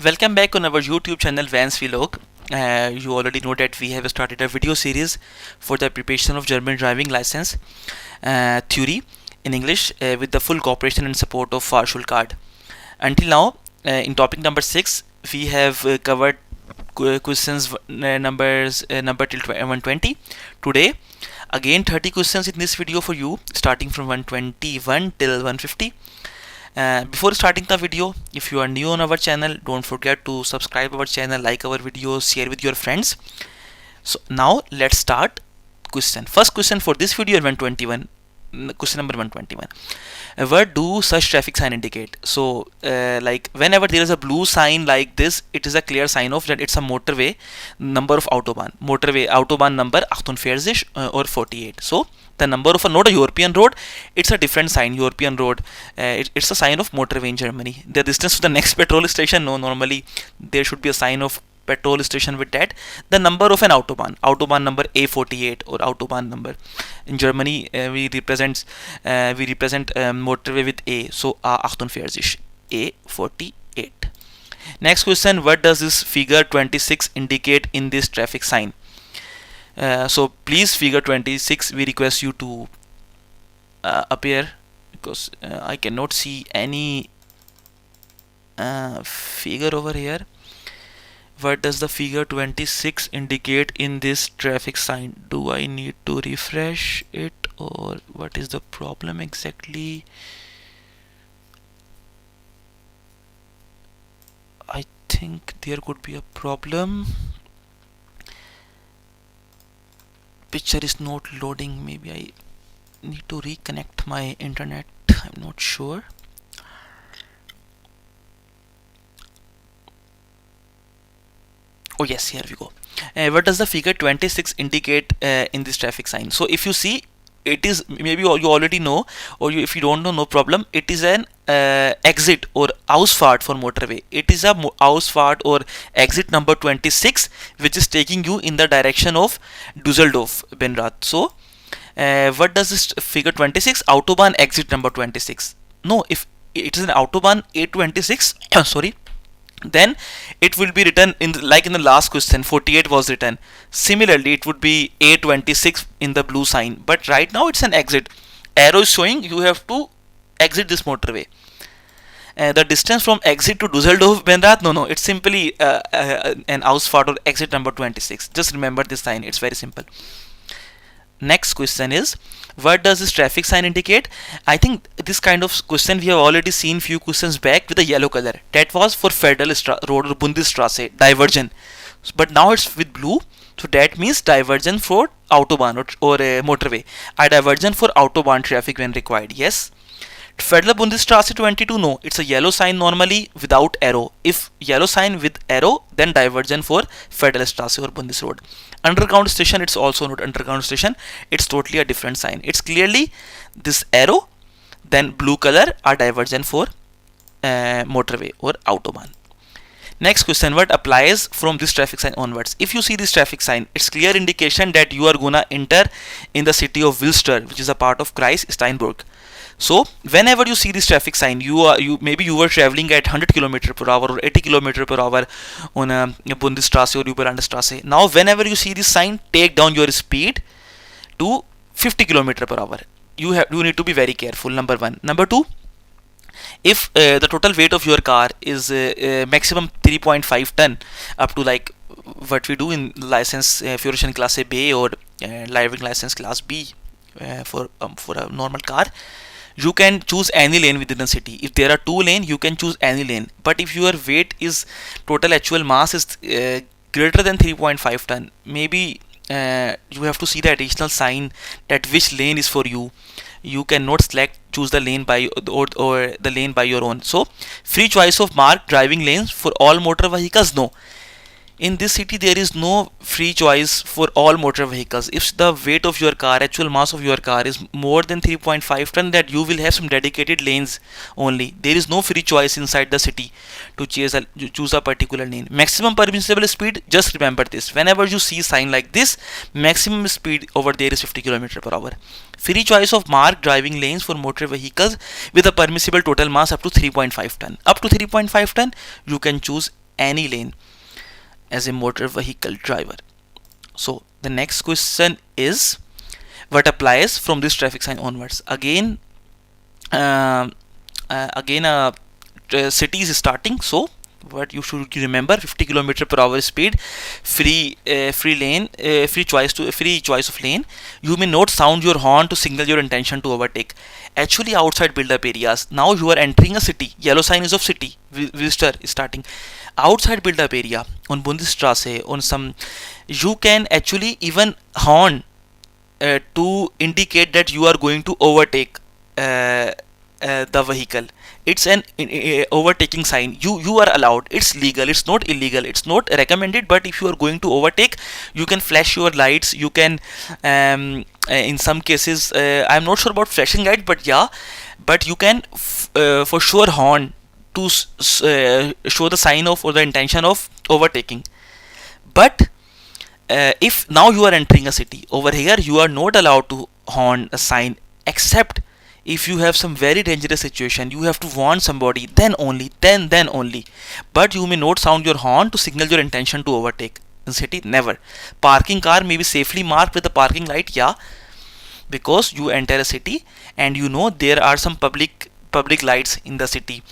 Welcome back on our YouTube channel Wains Vlog. You already know that we have started a video series for the preparation of German driving license theory in English with the full cooperation and support of Fahrschul card. Until now, in topic number 6, we have covered questions number till 120. Today, again 30 questions in this video for you, starting from 121 till 150. Before starting the video, if you are new on our channel, don't forget to subscribe our channel, like our videos, share with your friends. So now let's start question. First question for this video is 121. Question number 121. What do such traffic sign indicate? So like whenever there is a blue sign like this, it is a clear sign of that it's a motorway number of autobahn number 48 or 48. So the number of not a European road, it's a different sign. European road, it's a sign of motorway in Germany. The distance to the next petrol station, no, normally there should be a sign of petrol station with that. The number of an autobahn number A48 or autobahn number. In Germany, we represent motorway with A, so A48, A48. Next question: what does this figure 26 indicate in this traffic sign? So please, figure 26, we request you to appear, because I cannot see any figure over here. What does the figure 26 indicate in this traffic sign? Do I need to refresh it, or what is the problem exactly? I think there could be a problem. Picture is not loading. Maybe I need to reconnect my internet. I'm not sure. Oh yes, here we go. What does the figure 26 indicate in this traffic sign? So if you see, it is, maybe you already know, or if you don't know, no problem. It is an exit or Ausfahrt for motorway. It is a Ausfahrt or exit number 26, which is taking you in the direction of Düsseldorf, Benrath. So what does this figure 26? Autobahn exit number 26. No, if it is an Autobahn A26, sorry, then it will be written in like in the last question 48 was written. Similarly, it would be A26 in the blue sign, but right now it's an exit. Arrow is showing you have to exit this motorway. The distance from exit to Düsseldorf Benrath, no, it's simply an Ausfahrt or exit number 26. Just remember this sign, it's very simple. Next question is, what does this traffic sign indicate? I think this kind of question we have already seen few questions back with a yellow color. That was for Federal Road or Bundesstraße, diversion. But now it's with blue, so that means diversion for Autobahn or motorway. A diversion for Autobahn traffic when required. Yes. Federal Bundesstraße 22, no, it's a yellow sign normally without arrow. If yellow sign with arrow, then diversion for Federal Straße or Bundesroad. Underground station, it's also not underground station, it's totally a different sign. It's clearly this arrow, then blue color are diversion for motorway or Autobahn. Next question: what applies from this traffic sign onwards? If you see this traffic sign, it's clear indication that you are gonna enter in the city of Wilster, which is a part of Kreis Steinburg. So whenever you see this traffic sign, maybe you were traveling at 100 km per hour or 80 km per hour on a Bundesstraße or Überlandstraße. Now whenever you see this sign, take down your speed to 50 km per hour. You need to be very careful. Number one. Number two, if the total weight of your car is maximum 3.5 ton, up to like what we do in license Führerschein class B or driving license class B for a normal car, you can choose any lane within the city. If there are 2 lanes, you can choose any lane. But if your weight is total actual mass is greater than 3.5 ton, maybe you have to see the additional sign that which lane is for you. You cannot choose the lane by or the lane by your own. So free choice of marked driving lanes for all motor vehicles, no. In this city there is no free choice for all motor vehicles. If the weight of your car, actual mass of your car is more than 3.5 ton, that you will have some dedicated lanes only. There is no free choice inside the city to choose a particular lane. Maximum permissible speed, just remember this, whenever you see sign like this, maximum speed over there is 50 km/h. Free choice of marked driving lanes for motor vehicles with a permissible total mass up to 3.5 ton. Up to 3.5 ton you can choose any lane as a motor vehicle driver. So the next question is, what applies from this traffic sign onwards? Again city is starting, so what you should remember, 50 km/h speed, free lane, free choice of lane. You may not sound your horn to signal your intention to overtake. Actually, outside build-up areas, now you are entering a city, yellow sign is of city, visitor is starting. Outside build-up area, on Bundesstraße, on some, you can actually even horn to indicate that you are going to overtake the vehicle. It's an overtaking sign. You are allowed. It's legal. It's not illegal. It's not recommended. But if you are going to overtake, you can flash your lights. You can, in some cases, I'm not sure about flashing light, but yeah, but you can for sure horn to show the sign of or the intention of overtaking. But if now you are entering a city, over here you are not allowed to horn a sign, except if you have some very dangerous situation, you have to warn somebody, then only. But you may not sound your horn to signal your intention to overtake. In city, never. Parking car may be safely marked with a parking light, yeah, because you enter a city and you know there are some public lights in the city.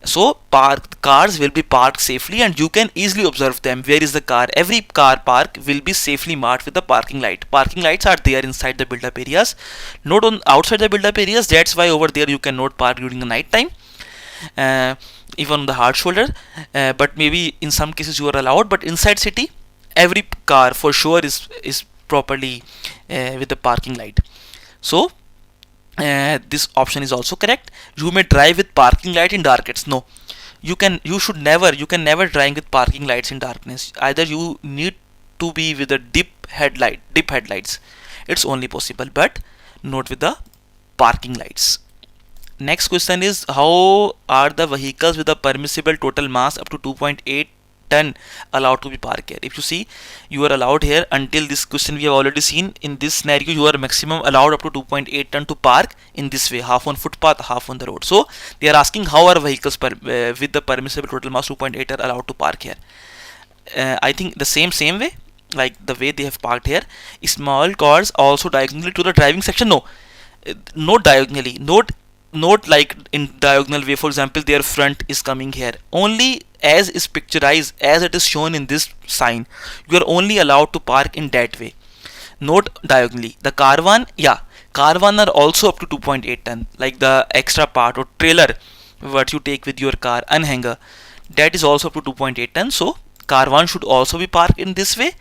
So cars will be parked safely and you can easily observe them. Where is the car? Every car park will be safely marked with the parking light. Parking lights are there inside the build-up areas, not on outside the build-up areas. That's why over there you cannot park during the night time, even on the hard shoulder. But maybe in some cases you are allowed. But inside city, every car for sure is properly with the parking light. So this option is also correct. You may drive with parking light in darkness. No, you can never drive with parking lights in darkness. Either you need to be with a dip headlights. It's only possible, but not with the parking lights. Next question is, how are the vehicles with a permissible total mass up to 2.8 ton allowed to be parked here? If you see, you are allowed here. Until this question we have already seen, in this scenario you are maximum allowed up to 2.8 ton to park in this way, half on footpath, half on the road. So they are asking, how are vehicles with the permissible total mass 2.8 are allowed to park here? I think the same way, like the way they have parked here. Small cars also diagonally to the driving section. No, not diagonally, not like in diagonal way. For example, their front is coming here, only as is picturized, as it is shown in this sign. You are only allowed to park in that way, not diagonally. The caravan are also up to 2.8 ton, like the extra part or trailer what you take with your car, unhanger, that is also up to 2.8 ton. So caravan should also be parked in this way,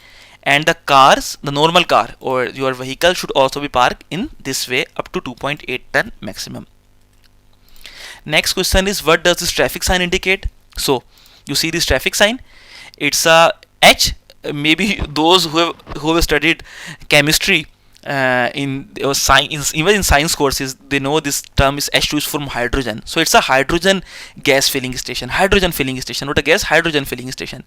and the normal car or your vehicle should also be parked in this way up to 2.8 ton maximum. Next question is, what does this traffic sign indicate? So you see this traffic sign, it's a H. Maybe those who have studied chemistry in science, even in science courses, they know this term is H2 is from hydrogen. So it's a hydrogen gas filling station, not a gas, hydrogen filling station.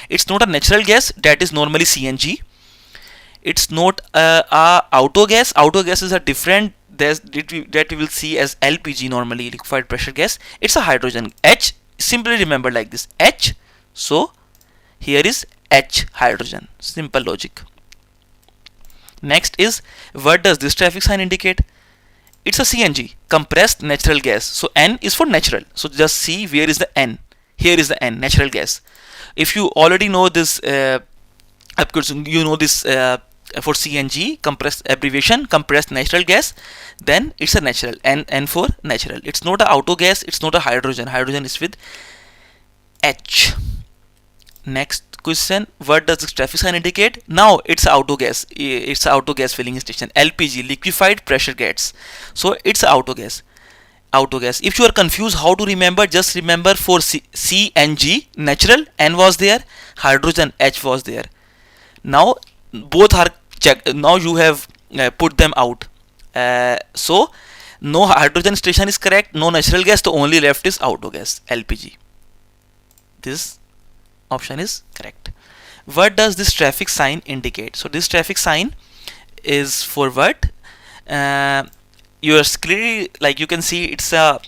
It's not a natural gas, that is normally CNG. It's not a auto gas. Auto gas is a different, that we will see as LPG, normally liquefied pressure gas. It's a hydrogen. H, simply remember like this, H. So here is H, hydrogen. Simple logic. Next is, what does this traffic sign indicate? It's a CNG, compressed natural gas. So N is for natural. So just see where is the N. Here is the N, natural gas. If you already know this, of course you know this for CNG, compressed abbreviation, compressed natural gas, then it's a natural, N for natural. It's not a auto gas, it's not a hydrogen. Hydrogen is with H. Next question, what does this traffic sign indicate? Now it's auto gas. It's auto gas filling station, LPG, liquefied pressure gas. So it's auto gas. autogas. If you are confused how to remember, just remember for C and G, natural, N was there, hydrogen, H was there. Now both are checked. Now you have put them out. So no hydrogen station is correct, no natural gas, the only left is autogas, LPG. This option is correct. What does this traffic sign indicate? So this traffic sign is for what? You're clearly, like you can see, it's a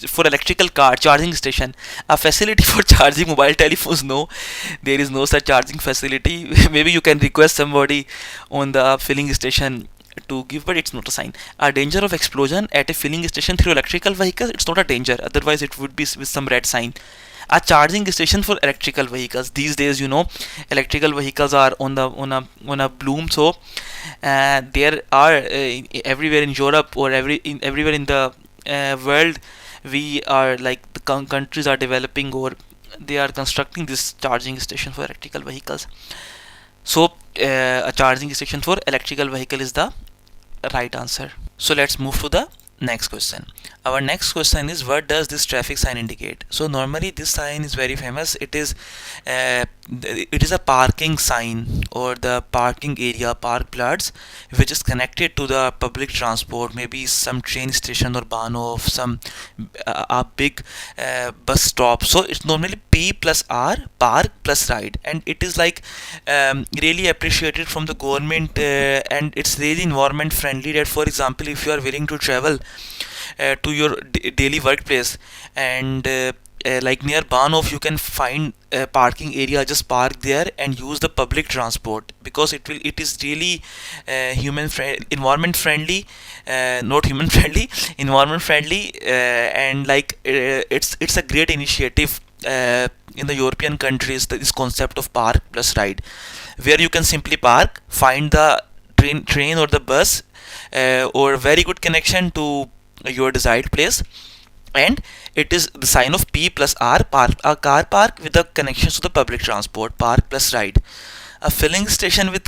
for electrical car charging station, a facility for charging mobile telephones. No, there is no such charging facility. Maybe you can request somebody on the filling station to give, but it's not a sign. A danger of explosion at a filling station through electrical vehicles, it's not a danger, otherwise it would be with some red sign. A charging station for electrical vehicles, these days, you know, electrical vehicles are on a bloom. So there are everywhere in Europe or everywhere in the world, we are like the countries are developing or they are constructing this charging station for electrical vehicles. So a charging station for electrical vehicle is the right answer. So let's move to the next question. Our next question is, what does this traffic sign indicate? So normally this sign is very famous. It is a parking sign or the parking area, park plots, which is connected to the public transport, maybe some train station or Bahnhof, some a big bus stop. So it's normally P plus R, park plus ride, and it is like really appreciated from the government, and it's really environment friendly. That, for example, if you are willing to travel to your daily workplace, and like near Bahnhof, you can find a parking area, just park there and use the public transport, because it is really environment friendly, not human friendly, environment friendly, and like it's a great initiative in the European countries, this concept of park plus ride, where you can simply park, find the train or the bus, or very good connection to your desired place, and it is the sign of P plus R, park, a car park with the connections to the public transport, park plus ride. A filling station with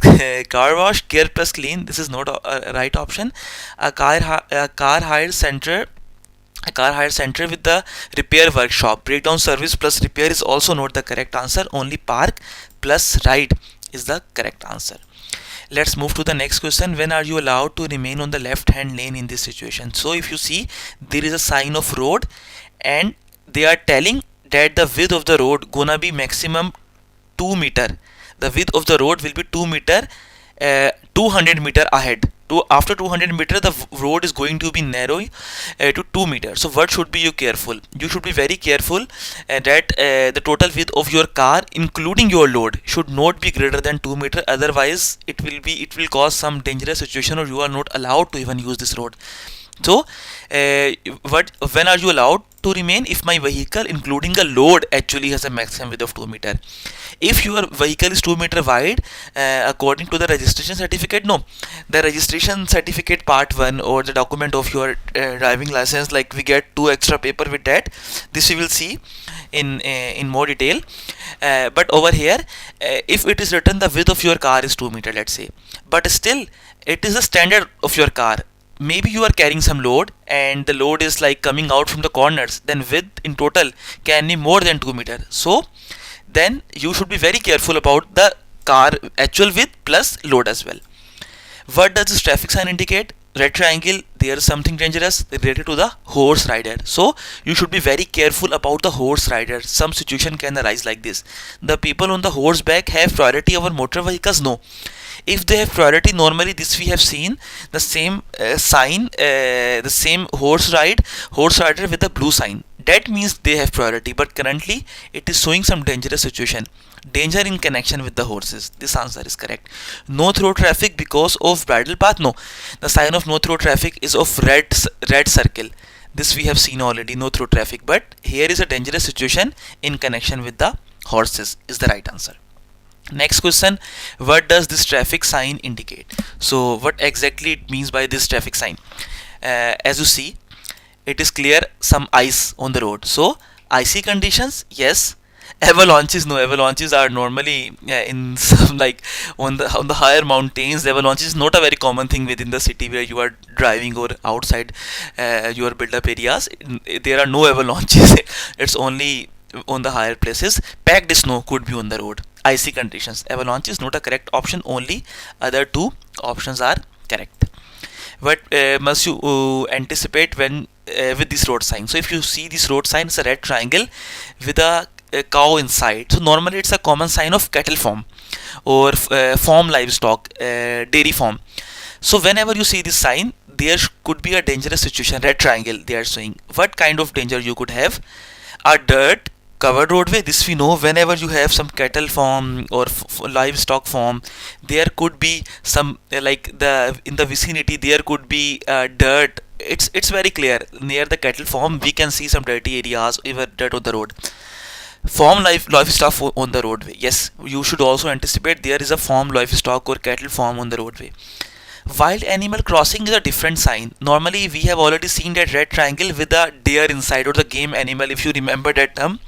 car wash, care plus clean, this is not a right option. A car hire center, a car hire center with the repair workshop, breakdown service plus repair is also not the correct answer. Only park plus ride is the correct answer. Let's move to the next question. When are you allowed to remain on the left hand lane in this situation? So if you see, there is a sign of road and they are telling that the width of the road gonna be maximum 2 meter. The width of the road will be 2 meter, 200 meter ahead. After 200 meter, the road is going to be narrow to 2 meters. So what should be you careful? You should be very careful that the total width of your car, including your load, should not be greater than 2 meter. Otherwise, it will cause some dangerous situation, or you are not allowed to even use this road. So when are you allowed to remain? If my vehicle, including a load, actually has a maximum width of 2 meter. If your vehicle is 2 meter wide, according to the registration certificate, no, the registration certificate part 1 or the document of your driving license, like we get 2 extra paper with that. This we will see in more detail. But over here, if it is written the width of your car is 2 meter, let's say, but still it is the standard of your car. Maybe you are carrying some load and the load is like coming out from the corners, then width in total can be more than 2 meter. So then you should be very careful about the car actual width plus load as well. What does this traffic sign indicate? Red triangle, there is something dangerous related to the horse rider. So you should be very careful about the horse rider. Some situation can arise like this. The people on the horseback have priority over motor vehicles? No. If they have priority, normally this we have seen the same sign, the same horse rider with a blue sign. That means they have priority, but currently it is showing some dangerous situation. Danger in connection with the horses. This answer is correct. No through traffic because of bridle path. No, the sign of no through traffic is of red circle. This we have seen already, no through traffic. But here is a dangerous situation in connection with the horses is the right answer. Next question, what does this traffic sign indicate? So what exactly it means by this traffic sign? As you see, it is clear some ice on the road. So icy conditions, yes. Avalanches, no, avalanches are normally in some, like on the higher mountains. Avalanches is not a very common thing within the city where you are driving or outside your build-up areas. There are no avalanches. It's only on the higher places. Packed snow could be on the road. Icy conditions. Avalanche is not a correct option. Only other two options are correct. What must you anticipate when with this road sign? So if you see this road sign, it's a red triangle with a cow inside. So normally it's a common sign of cattle farm or farm livestock, dairy farm. So whenever you see this sign, there could be a dangerous situation. Red triangle they are showing. What kind of danger you could have? A dirt covered roadway. This we know. Whenever you have some cattle farm or livestock farm, there could be some like the in the vicinity there could be dirt. It's very clear near the cattle farm we can see some dirty areas, even dirt on the road. Farm livestock on the roadway. Yes, you should also anticipate there is a farm livestock or cattle farm on the roadway. Wild animal crossing is a different sign. Normally we have already seen that red triangle with the deer inside or the game animal, if you remember that term.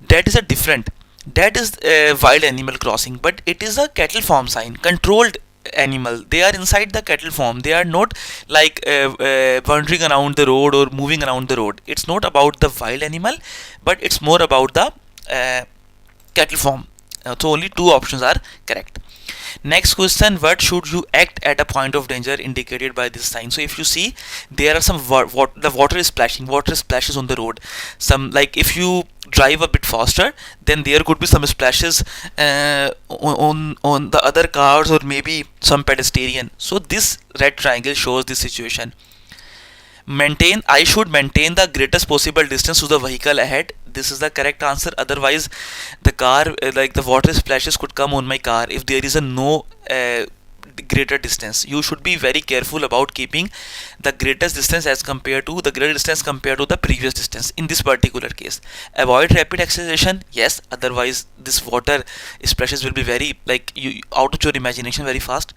That is a different. That is wild animal crossing, but it is a cattle farm sign. Controlled animal. They are inside the cattle farm. They are not like wandering around the road or moving around the road. It's not about the wild animal, but it's more about the cattle farm. So only two options are correct. Next question, what should you act at a point of danger indicated by this sign? So if you see there are some the water is splashing, water splashes on the road. Some, like if you drive a bit faster, then there could be some splashes on the other cars or maybe some pedestrian. So this red triangle shows this situation. I should maintain the greatest possible distance to the vehicle ahead. This is the correct answer. Otherwise the car like the water splashes could come on my car if there is a no greater distance. You should be very careful about keeping the greatest distance as compared to the greater distance compared to the previous distance in this particular case. Avoid rapid acceleration. Yes, otherwise this water splashes will be very, like, you out of your imagination, very fast.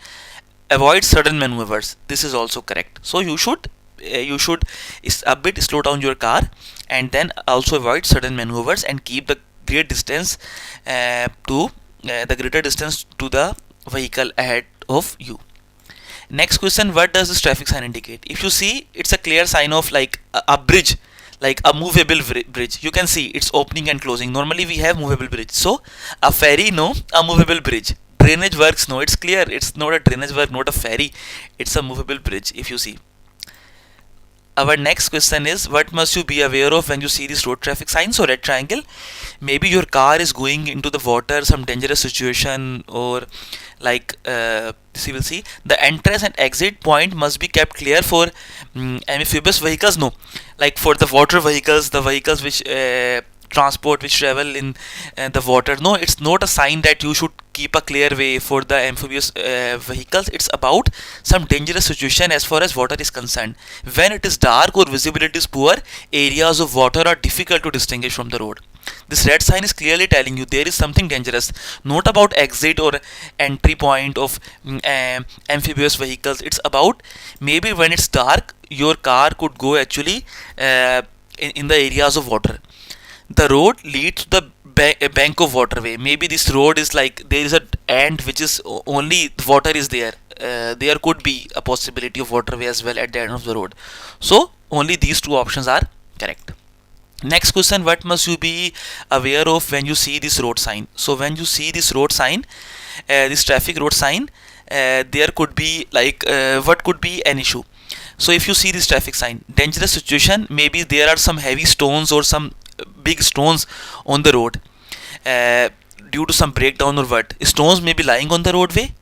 Avoid sudden maneuvers. This is also correct. So you should a bit slow down your car and then also avoid sudden maneuvers and keep the great distance to the greater distance to the vehicle ahead of you. Next question, what does this traffic sign indicate? If you see, it's a clear sign of like a bridge, like a movable bridge. You can see it's opening and closing. Normally we have movable bridge. So a ferry, no. A movable bridge. Drainage works, no. It's clear it's not a drainage work, not a ferry. It's a movable bridge if you see. Our next question is, what must you be aware of when you see this road traffic sign? So red triangle, maybe your car is going into the water, some dangerous situation, or like you will see the entrance and exit point must be kept clear for amphibious vehicles. No, like for the water vehicles, the vehicles which transport which travel in the water. No, it's not a sign that you should keep a clear way for the amphibious vehicles. It's about some dangerous situation as far as water is concerned. When it is dark or visibility is poor, areas of water are difficult to distinguish from the road. This red sign is clearly telling you there is something dangerous, not about exit or entry point of amphibious vehicles. It's about maybe when it's dark your car could go actually in the areas of water. The road leads to the bank of waterway. Maybe this road is like there is a end which is only water is there. There could be a possibility of waterway as well at the end of the road. So only these two options are correct. Next question, what must you be aware of when you see this road sign? So when you see this road sign, this traffic road sign, there could be like what could be an issue. So if you see this traffic sign, dangerous situation, maybe there are some heavy stones or some big stones on the road due to some breakdown or what. Stones may be lying on the roadway.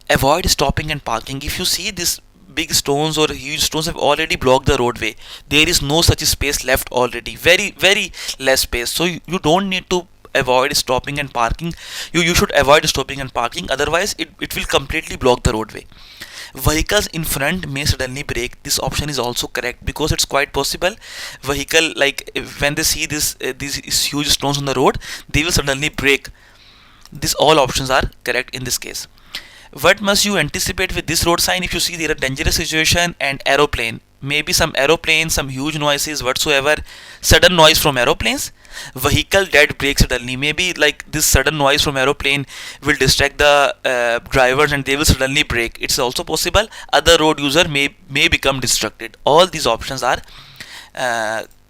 Avoid stopping and parking. If you see this big stones or huge stones have already blocked the roadway, there is no such space left already, very less space. So you don't need to avoid stopping and parking. You should avoid stopping and parking, otherwise it will completely block the roadway. Vehicles in front may suddenly brake. This option is also correct because it's quite possible vehicle, like when they see these huge stones on the road, they will suddenly brake. These all options are correct in this case. What must you anticipate with this road sign? If you see there are dangerous situation and aeroplane, maybe some aeroplanes, some huge noises whatsoever, sudden noise from aeroplanes, vehicle dead brake suddenly, maybe like this sudden noise from aeroplane will distract the drivers and they will suddenly brake. It's also possible other road user may become distracted. All these options are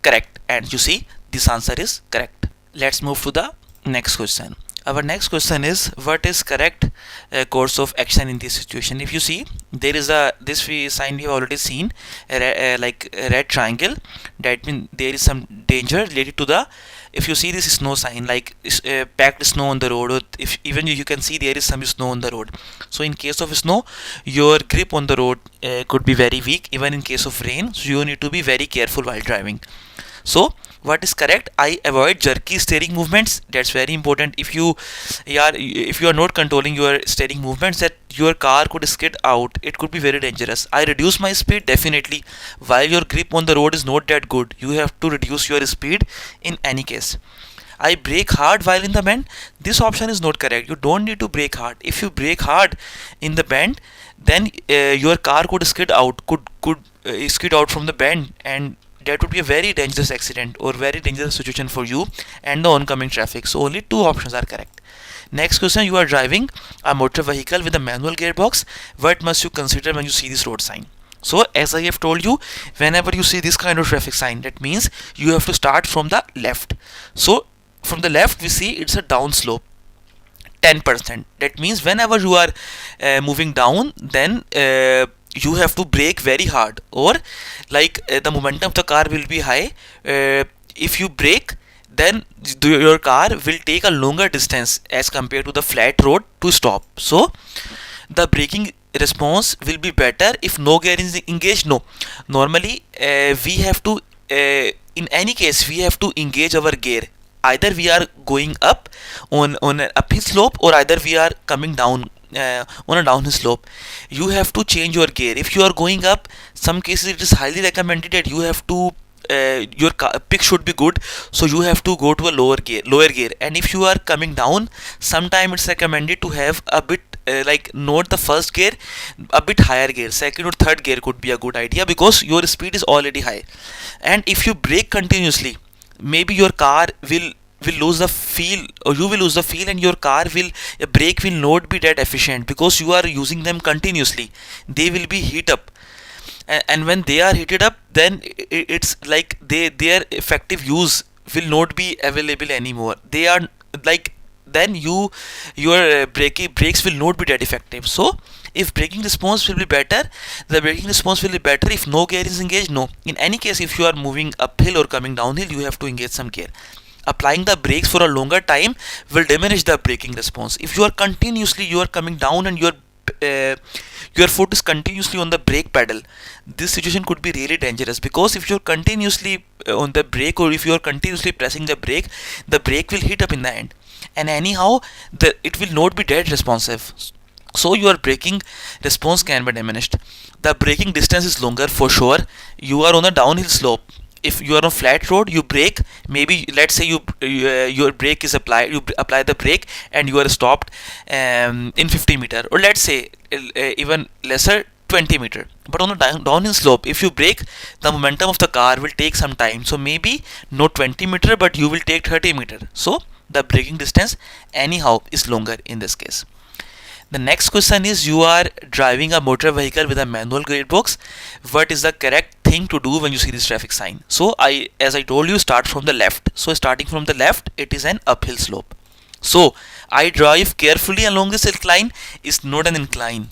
correct, and you see this answer is correct. Let's move to the next question. Our next question is, what is correct course of action in this situation? If you see, there is a sign we have already seen, like a red triangle, that means there is some danger related to the, if you see this snow sign, like packed snow on the road, or if even you can see there is some snow on the road. So in case of snow, your grip on the road could be very weak, even in case of rain, so you need to be very careful while driving. So what is correct? I avoid jerky steering movements. That's very important. If you are not controlling your steering movements, that your car could skid out, it could be very dangerous. I reduce my speed, definitely. While your grip on the road is not that good, you have to reduce your speed in any case. I brake hard while in the bend. This option is not correct. You don't need to brake hard. If you brake hard in the bend, then your car could skid out, skid out from the bend, and that would be a very dangerous accident or very dangerous situation for you and the oncoming traffic. So only two options are correct. Next question, you are driving a motor vehicle with a manual gearbox. What must you consider when you see this road sign? So as I have told you, whenever you see this kind of traffic sign, that means you have to start from the left. So from the left we see it's a down slope, 10%. That means whenever you are moving down, then you have to brake very hard, or like the momentum of the car will be high. If you brake, then your car will take a longer distance as compared to the flat road to stop. So the braking response will be better if no gear is engaged. No, normally we have to in any case we have to engage our gear. Either we are going up on an uphill slope, or either we are coming down on a downhill slope. You have to change your gear. If you are going up, some cases it is highly recommended that you have to your pick should be good, so you have to go to a lower gear. And if you are coming down, sometime it's recommended to have a bit like not the first gear, a bit higher gear, second or third gear could be a good idea, because your speed is already high. And if you brake continuously, maybe your car will lose the feel, or you will lose the feel, and your car will brake will not be that efficient, because you are using them continuously. They will be heat up, and when they are heated up, then it's like their effective use will not be available anymore. They are like, then your brakes will not be that effective. So if braking response will be better, the braking response will be better if no gear is engaged. No, in any case, if you are moving uphill or coming downhill, you have to engage some gear. Applying the brakes for a longer time will diminish the braking response. If you are coming down and your foot is continuously on the brake pedal, this situation could be really dangerous, because if you're continuously on the brake, or if you're continuously pressing the brake will heat up in the end, and anyhow it will not be that responsive. So your braking response can be diminished. The braking distance is longer for sure. You are on a downhill slope. If you are on flat road, you brake, maybe let's say your brake is applied, you apply the brake and you are stopped in 50 meter, or let's say even lesser, 20 meter. But on a downhill slope, if you brake, the momentum of the car will take some time, so maybe not 20 meter, but you will take 30 meter. So the braking distance anyhow is longer in this case. The next question is, you are driving a motor vehicle with a manual gearbox. What is the correct thing to do when you see this traffic sign? So as I told you, start from the left. So starting from the left, it is an uphill slope. So I drive carefully along this incline. It's not an incline.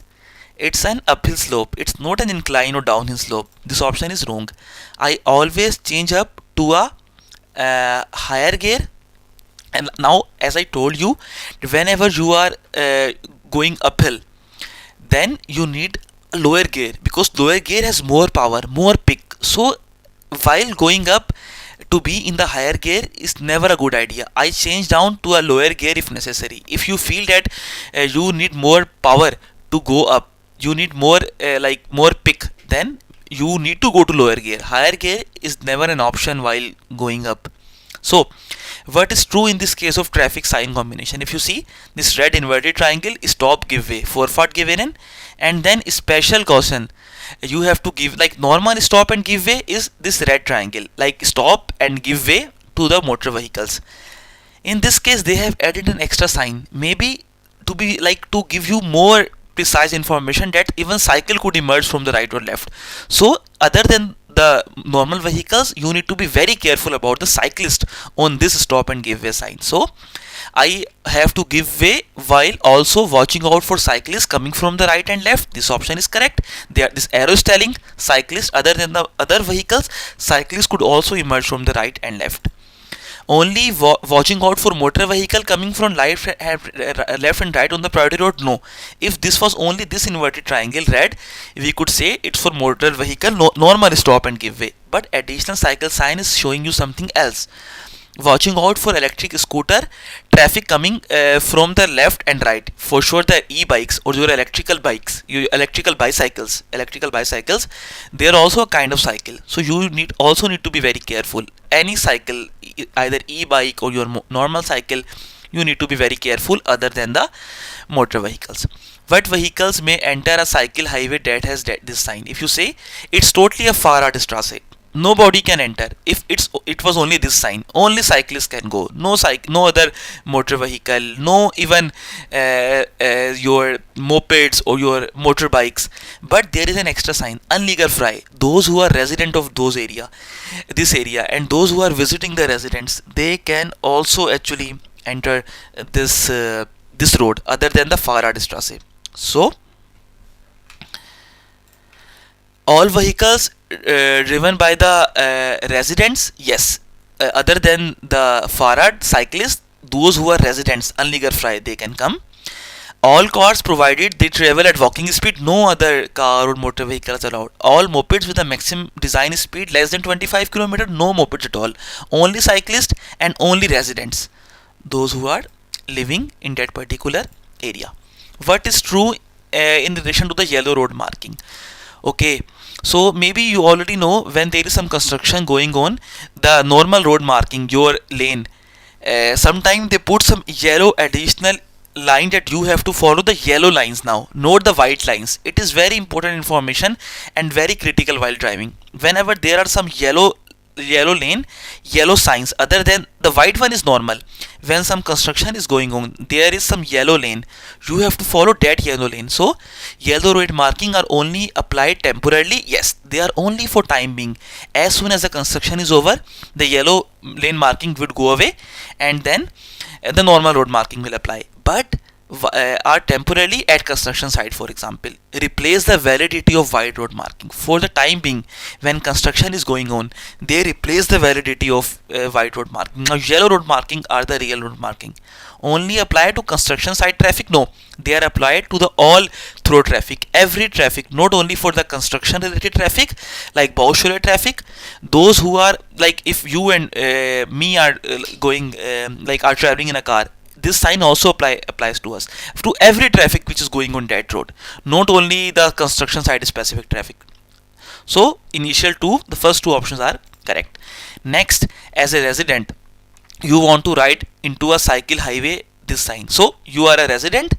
It's an uphill slope. It's not an incline or downhill slope. This option is wrong. I always change up to a higher gear. And now, as I told you, whenever you are going uphill, then you need a lower gear, because lower gear has more power, more pick. So while going up, to be in the higher gear is never a good idea. I change down to a lower gear if necessary. If you feel that you need more power to go up, you need more more pick, then you need to go to lower gear. Higher gear is never an option while going up. So what is true in this case of traffic sign combination? If you see this red inverted triangle, stop, give way, forward, give in, and then special caution. you have to give, like normal stop and give way is this red triangle, like stop and give way to the motor vehicles. In this case they have added an extra sign, maybe to be like to give you more precise information that even cycle could emerge from the right or left. So other than the normal vehicles, you need to be very careful about the cyclist on this stop and give way sign. So I have to give way while also watching out for cyclists coming from the right and left. This option is correct. This arrow is telling cyclists other than the other vehicles, cyclists could also emerge from the right and left. Only watching out for motor vehicle coming from left and right on the priority road, no. If this was only this inverted triangle red, we could say it's for motor vehicle, normal stop and give way. But additional cycle sign is showing you something else. Watching out for electric scooter traffic coming from the left and right. For sure the e-bikes or your electrical bikes, your electrical bicycles, they are also a kind of cycle. So you also need to be very careful. Any cycle, either e-bike or your normal cycle, you need to be very careful other than the motor vehicles. What vehicles may enter a cycle highway that has this sign? If you say it's totally a Fahrradstraße, nobody can enter. If it was only this sign, only cyclists can go. No other motor vehicle, no even your mopeds or your motorbikes. But there is an extra sign, unligerfrei. Those who are resident of this area, and those who are visiting the residents, they can also actually enter this road other than the Fahrradstraße. So all vehicles driven by the residents, yes. Other than the Fahrrad cyclists, those who are residents, unligerfrei, they can come. All cars provided they travel at walking speed, no other car or motor vehicle is allowed. All mopeds with a maximum design speed less than 25 km, no mopeds at all. Only cyclists and only residents, those who are living in that particular area. What is true in relation to the yellow road marking? Okay, so maybe you already know when there is some construction going on, the normal road marking, your lane, sometimes they put some yellow additional line that you have to follow the yellow lines now, not the white lines. It is very important information and very critical while driving. Whenever there are some yellow lane, yellow signs, other than the white one is normal. When some construction is going on, there is some yellow lane, you have to follow that yellow lane. So yellow road marking are only applied temporarily. Yes, they are only for time being. As soon as the construction is over, the yellow lane marking would go away, and then the normal road marking will apply. But are temporarily at construction site, for example. Replace the validity of white road marking. For the time being, when construction is going on, they replace the validity of white road marking. Now yellow road marking are the real road marking. Only apply to construction site traffic? No, they are applied to the all through traffic, every traffic, not only for the construction related traffic like Baustelle traffic. Those who are like, if you and me are going like are traveling in a car, this sign also applies to us, to every traffic which is going on that road, not only the construction site specific traffic. So the first two options are correct. Next, as a resident, you want to ride into a cycle highway, this sign. So you are a resident,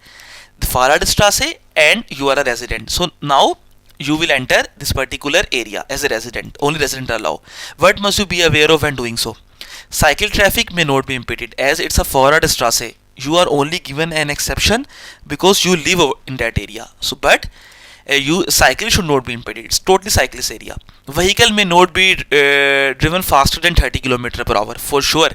the Fahrradstraße, and you are a resident. So now you will enter this particular area as a resident. Only resident allow. What must you be aware of when doing so? Cycle traffic may not be impeded, as it's a Fahrradstraße. You are only given an exception because you live in that area. So, but cycle should not be impeded. It's totally cyclist area. Vehicle may not be driven faster than 30 km per hour, for sure.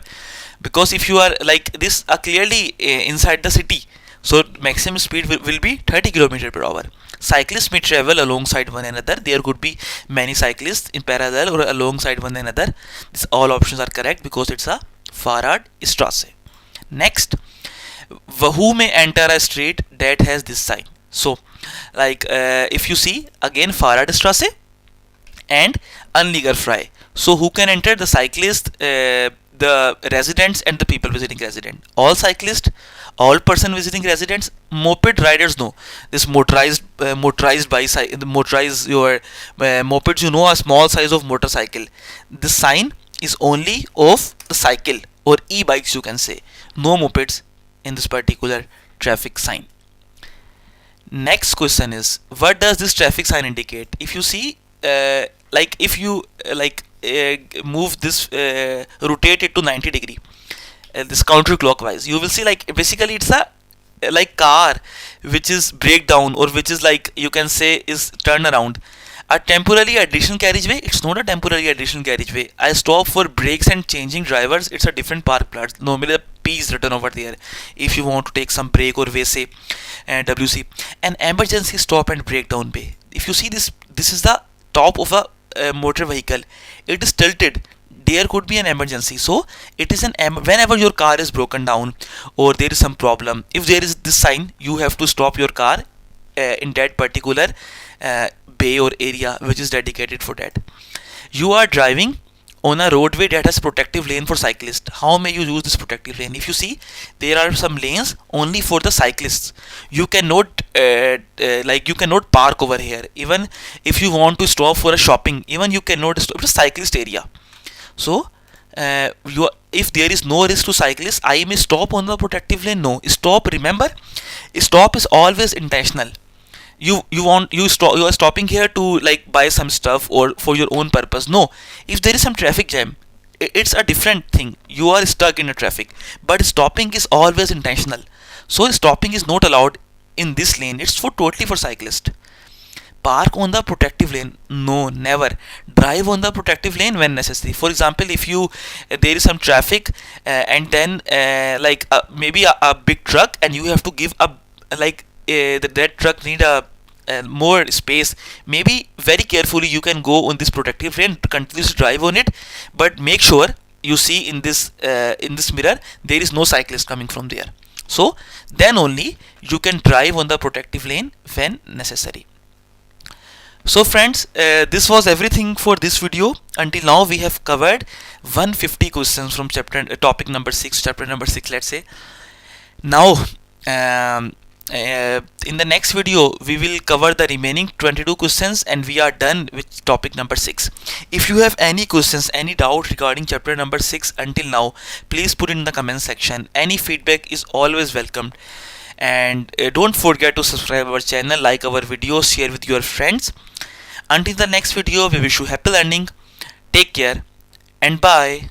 Because if you are like this clearly inside the city, so maximum speed will be 30 km per hour. Cyclists may travel alongside one another. There could be many cyclists in parallel or alongside one another. All options are correct because it's a Fahrradstraße. Next, who may enter a street that has this sign? So, like if you see again Fahrradstraße and unligerfrei. So who can enter? The cyclist, the residents, and the people visiting resident. All cyclists, all person visiting residents. Moped riders, no. This motorized bicycle, motorized your mopeds, you know, a small size of motorcycle. The sign is only of the cycle or e-bikes, you can say. No mopeds in this particular traffic sign. Next question is, what does this traffic sign indicate? If you see, like if you move this, rotate it to 90 degree, this counterclockwise, you will see like basically it's a like car which is breakdown, or which is like you can say is turn around. A temporary additional carriageway, it's not a temporary additional carriageway. I stop for breaks and changing drivers, it's a different park plot. Normally the P is written over there if you want to take some break, or we say WC. An emergency stop and breakdown bay. If you see this, this is the top of a motor vehicle, it is tilted, there could be an emergency. So it is whenever your car is broken down or there is some problem, if there is this sign, you have to stop your car in that particular bay or area which is dedicated for that. You are driving on a roadway that has protective lane for cyclists. How may you use this protective lane? If you see, there are some lanes only for the cyclists. You cannot you cannot park over here. Even if you want to stop for a shopping, even you cannot stop. It's a cyclist area. So if there is no risk to cyclists, I may stop on the protective lane. No, stop. Remember, stop is always intentional. You are stopping here to like buy some stuff or for your own purpose. No, if there is some traffic jam, it's a different thing. You are stuck in a traffic, but stopping is always intentional. So stopping is not allowed in this lane. It's for totally for cyclists. Park on the protective lane, no, never. Drive on the protective lane when necessary. For example, if you there is some traffic and then maybe a big truck, and you have to give a that truck need a more space, maybe very carefully you can go on this protective lane, continuously drive on it, but make sure you see in this mirror there is no cyclist coming from there. So then only you can drive on the protective lane when necessary. So friends, this was everything for this video. Until now we have covered 150 questions from topic number 6, chapter number 6, let's say. Now in the next video we will cover the remaining 22 questions and we are done with topic number 6. If you have any questions, any doubt regarding chapter number 6 until now, please put it in the comment section. Any feedback is always welcomed. And don't forget to subscribe our channel, like our videos, share with your friends. Until the next video, we wish you happy learning. Take care and bye.